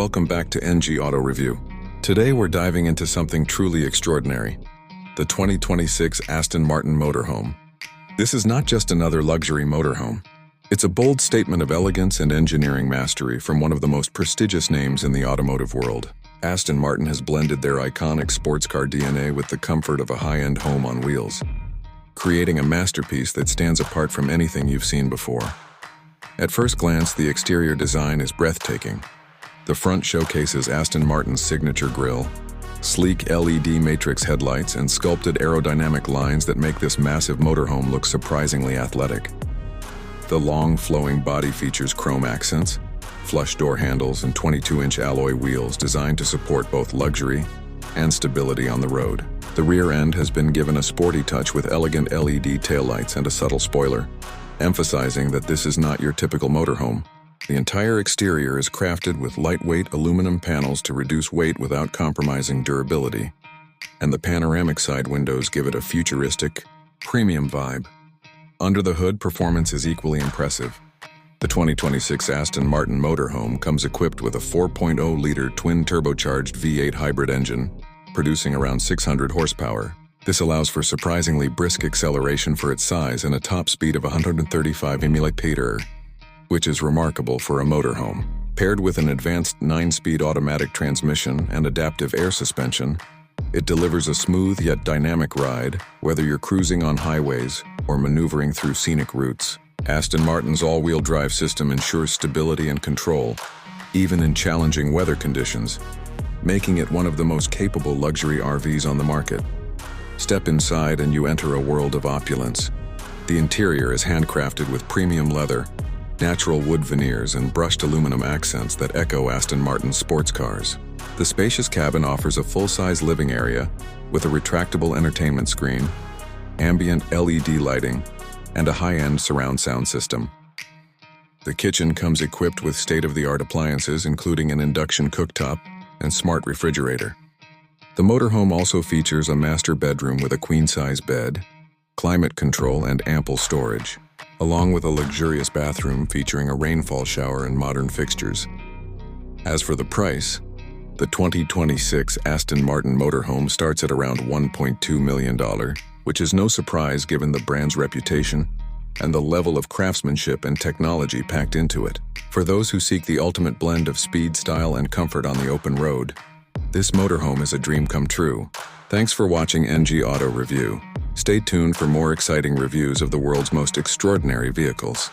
welcome back to NG Auto Review. Today we're diving into something truly extraordinary, the 2026 Aston Martin Motorhome. This is not just another luxury motorhome. It's a bold statement of elegance and engineering mastery from one of the most prestigious names in the automotive world. Aston Martin has blended their iconic sports car DNA with the comfort of a high-end home on wheels, creating a masterpiece that stands apart from anything you've seen before. At first glance, the exterior design is breathtaking. The front showcases Aston Martin's signature grille, sleek LED matrix headlights, and sculpted aerodynamic lines that make this massive motorhome look surprisingly athletic. The long, flowing body features chrome accents, flush door handles, and 22-inch alloy wheels designed to support both luxury and stability on the road. The rear end has been given a sporty touch with elegant LED taillights and a subtle spoiler, emphasizing that this is not your typical motorhome. The entire exterior is crafted with lightweight aluminum panels to reduce weight without compromising durability, and the panoramic side windows give it a futuristic, premium vibe. Under the hood, performance is equally impressive. The 2026 Aston Martin Motorhome comes equipped with a 4.0-liter twin-turbocharged V8 hybrid engine, producing around 600 horsepower. This allows for surprisingly brisk acceleration for its size and a top speed of 135 mph, which is remarkable for a motorhome. Paired with an advanced 9-speed automatic transmission and adaptive air suspension, it delivers a smooth yet dynamic ride, whether you're cruising on highways or maneuvering through scenic routes. Aston Martin's all-wheel drive system ensures stability and control, even in challenging weather conditions, making it one of the most capable luxury RVs on the market. Step inside and you enter a world of opulence. The interior is handcrafted with premium leather, natural wood veneers, and brushed aluminum accents that echo Aston Martin's sports cars. The spacious cabin offers a full-size living area with a retractable entertainment screen, ambient LED lighting, and a high-end surround sound system. The kitchen comes equipped with state-of-the-art appliances, including an induction cooktop and smart refrigerator. The motorhome also features a master bedroom with a queen-size bed, climate control, and ample storage, along with a luxurious bathroom featuring a rainfall shower and modern fixtures. As for the price, the 2026 Aston Martin Motorhome starts at around $1.2 million, which is no surprise given the brand's reputation and the level of craftsmanship and technology packed into it. For those who seek the ultimate blend of speed, style, and comfort on the open road, this motorhome is a dream come true. Thanks for watching NG Auto Review. Stay tuned for more exciting reviews of the world's most extraordinary vehicles.